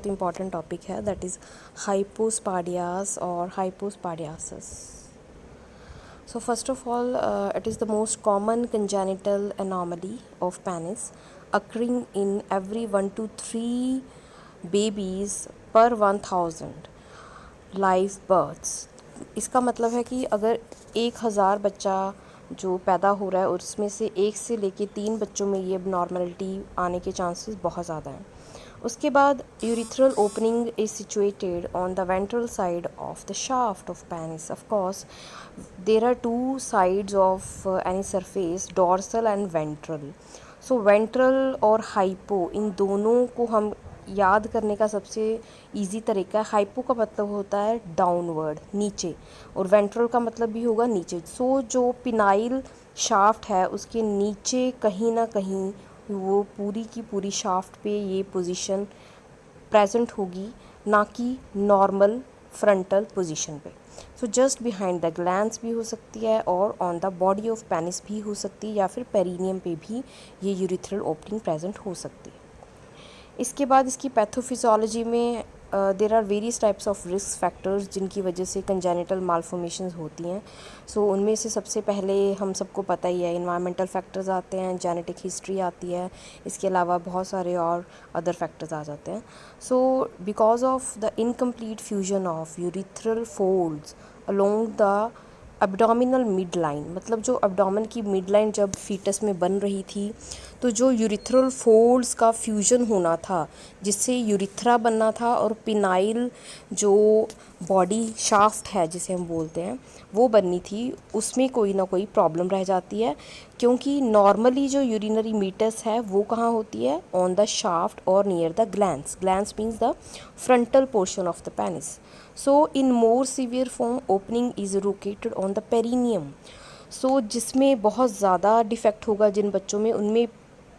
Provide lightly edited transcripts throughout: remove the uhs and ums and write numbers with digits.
Important topic है, that is हाइपोस्पाडियास और हाइपोस्पाडियासिस. So first of all, it is the most common congenital anomaly of penis occurring in every 1 to 3 babies per 1000 live births. इसका मतलब है कि अगर 1000 बच्चा जो पैदा हो रहा है उसमें से 1 से लेके 3 बच्चों में ये abnormality आने के चांसेस बहुत ज़्यादा हैं. उसके बाद urethral opening is situated on the ventral side of the shaft of penis. Of course, there are two sides of any surface, dorsal and ventral. So ventral और hypo इन दोनों को हम याद करने का सबसे इजी तरीका है. हाइपो का मतलब होता है डाउनवर्ड, नीचे, और वेंट्रल का मतलब भी होगा नीचे. सो जो पिनाइल शाफ्ट है उसके नीचे कहीं ना कहीं वो पूरी की पूरी शाफ्ट पे ये पोजीशन प्रेजेंट होगी, ना कि नॉर्मल फ्रंटल पोजीशन पे. So just behind the glands भी हो सकती है और on the body of penis भी हो सकती है, या फिर पेरिनियम पे भी ये यूरिथ्रल ओपनिंग प्रेजेंट हो सकती है. इसके बाद इसकी पैथोफिजियोलॉजी में there are various types of risk factors जिनकी वजह से कंजेनिटल मालफॉर्मेशंस होती हैं. सो उनमें से सबसे पहले हम सबको पता ही है इन्वायरमेंटल फैक्टर्स आते हैं, जेनेटिक हिस्ट्री आती है, इसके अलावा बहुत सारे और अदर फैक्टर्स आ जाते हैं. So because of the incomplete fusion of urethral folds along the abdominal mid line, मतलब जो एब्डोमेन की मिड लाइन जब फीटस में बन रही थी तो जो यूरिथ्रल फोल्ड्स का फ्यूजन होना था जिससे यूरिथ्रा बनना था और पिनाइल जो बॉडी शाफ्ट है जिसे हम बोलते हैं वो बननी थी, उसमें कोई ना कोई प्रॉब्लम रह जाती है. क्योंकि नॉर्मली जो यूरिनरी मीटस है वो कहाँ होती है, ऑन द शाफ्ट और near the glands. Glands means the frontal portion of the penis. So in more severe form opening is located on the perineum. So जिसमें बहुत ज़्यादा डिफेक्ट होगा जिन बच्चों में, उनमें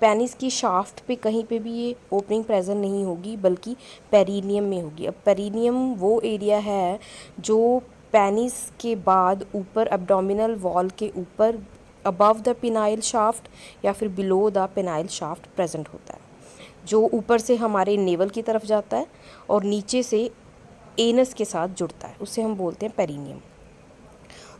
पेनिस की शाफ्ट पे कहीं पे भी ये ओपनिंग प्रेजेंट नहीं होगी बल्कि पेरिनियम में होगी. अब पेरिनियम वो एरिया है जो पेनिस के बाद ऊपर एब्डोमिनल वॉल के ऊपर अबव द पिनाइल शाफ्ट या फिर below the phenyl shaft present होता है, जो ऊपर से हमारे नेवल की तरफ जाता है और नीचे से एनस के साथ जुड़ता है, उसे हम बोलते हैं पेरिनियम.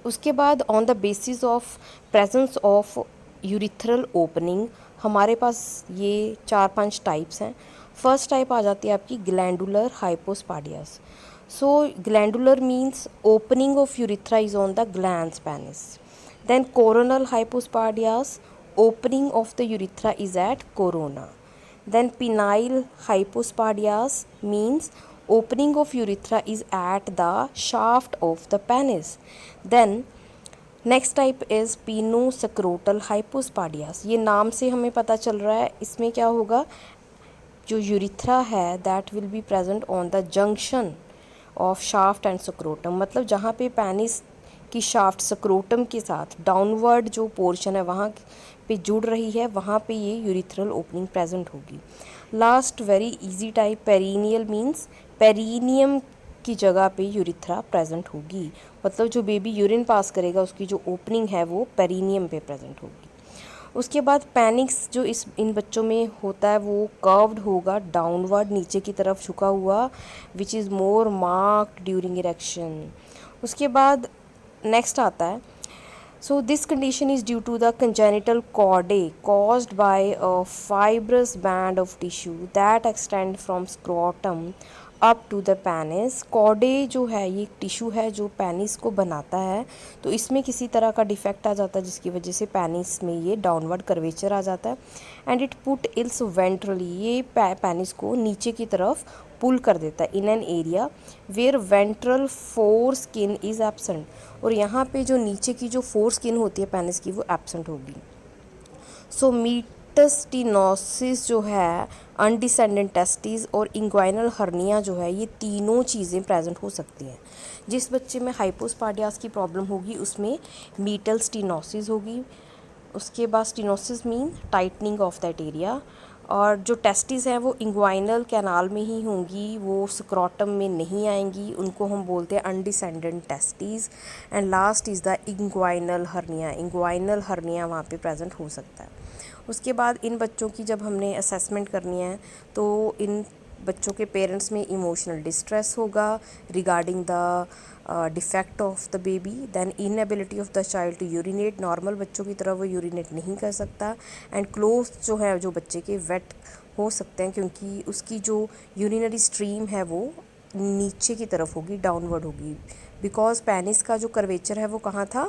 उसके बाद on the basis of presence of urethral opening हमारे पास ये 4-5 टाइप्स हैं. फर्स्ट टाइप आ जाती है आपकी glandular hypospadias. So glandular means opening of urethra is on the glans penis. Then coronal hypospadias, opening of the urethra is at corona. Then penile hypospadias means opening of urethra is at the shaft of the penis. Then next type is penoscrotal hypospadias. ये नाम से हमें पता चल रहा है इसमें क्या होगा, जो यूरिथ्रा है that will be present on the junction of shaft and scrotum. मतलब जहाँ पे पेनिस की शाफ्ट स्क्रोटम के साथ डाउनवर्ड जो पोर्शन है वहाँ पे जुड़ रही है, वहाँ पे ये यूरिथ्रल ओपनिंग प्रेजेंट होगी. Last very easy type perineal means perineum की जगह पे यूरिथ्रा प्रेजेंट होगी, मतलब जो बेबी यूरिन पास करेगा उसकी जो ओपनिंग है वो पेरिनियम पे प्रेजेंट होगी. उसके बाद पैनिक्स जो इन बच्चों में होता है वो कर्व्ड होगा, डाउनवर्ड नीचे की तरफ झुका हुआ, which is more marked during erection. उसके बाद नेक्स्ट आता है, so this condition is due to the congenital chordae caused by a fibrous band of tissue that extend from scrotum up to the penis. chordae जो है ये tissue है जो penis को बनाता है, तो इसमें किसी तरह का डिफेक्ट आ जाता है जिसकी वजह से पेनिस में ये डाउनवर्ड कर्वेचर आ जाता है. And it put ills ventrally, ये पेनिस को नीचे की तरफ पुल कर देता है in an area where ventral foreskin is absent. और यहाँ पे जो नीचे की जो फोर स्किन होती है पेनिस की वो एब्सेंट होगी. सो मीटस्टिनोसिस जो है, अनडिसेंडेंट टेस्टिस और इंग्वाइनल हर्निया जो है, ये तीनों चीज़ें प्रेजेंट हो सकती हैं. जिस बच्चे में हाइपोस्पाडियास की प्रॉब्लम होगी उसमें मीटल स्टिनोसिस होगी. उसके बाद stenosis mean tightening of that area, और जो टेस्टिस हैं वो इंग्वाइनल कैनाल में ही होंगी, वो स्क्रॉटम में नहीं आएंगी, उनको हम बोलते हैं undescended testis. And last is the inguinal hernia. Inguinal hernia वहाँ पे प्रेजेंट हो सकता है. उसके बाद इन बच्चों की जब हमने असेसमेंट करनी है तो इन बच्चों के पेरेंट्स में इमोशनल डिस्ट्रेस होगा regarding the defect of the baby, then inability of the child to urinate, normal बच्चों की तरह वो यूरिनेट नहीं कर सकता, एंड क्लोथ जो है जो बच्चे के वेट हो सकते हैं क्योंकि उसकी जो यूरिनरी स्ट्रीम है वो नीचे की तरफ होगी, डाउनवर्ड होगी, बिकॉज पेनिस का जो कर्वेचर है वो कहाँ था,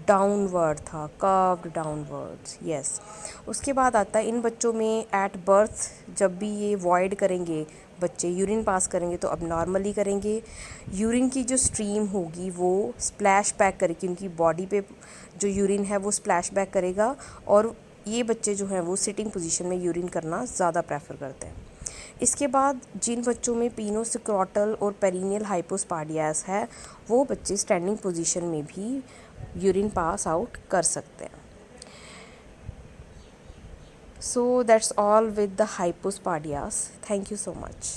डाउनवर्ड था, कर्व्ड डाउनवर्ड्स, यस। उसके बाद आता है इन बच्चों में एट बर्थ जब भी ये वॉइड करेंगे बच्चे, यूरिन पास करेंगे तो अब नॉर्मली करेंगे, यूरिन की जो स्ट्रीम होगी वो स्प्लैश बैक करेगी, उनकी बॉडी पे जो यूरिन है वो स्प्लैश बैक करेगा, और ये बच्चे जो हैं वो सिटिंग पोजीशन में यूरिन करना ज़्यादा प्रेफर करते हैं। इसके बाद जिन बच्चों में पीनोसिक्रोटल और पेरिनियल हाइपोस्पाडियास है वो बच्चे स्टैंडिंग पोजीशन में भी यूरिन पास आउट कर सकते हैं। So that's all with the hypospadias. Thank you so much.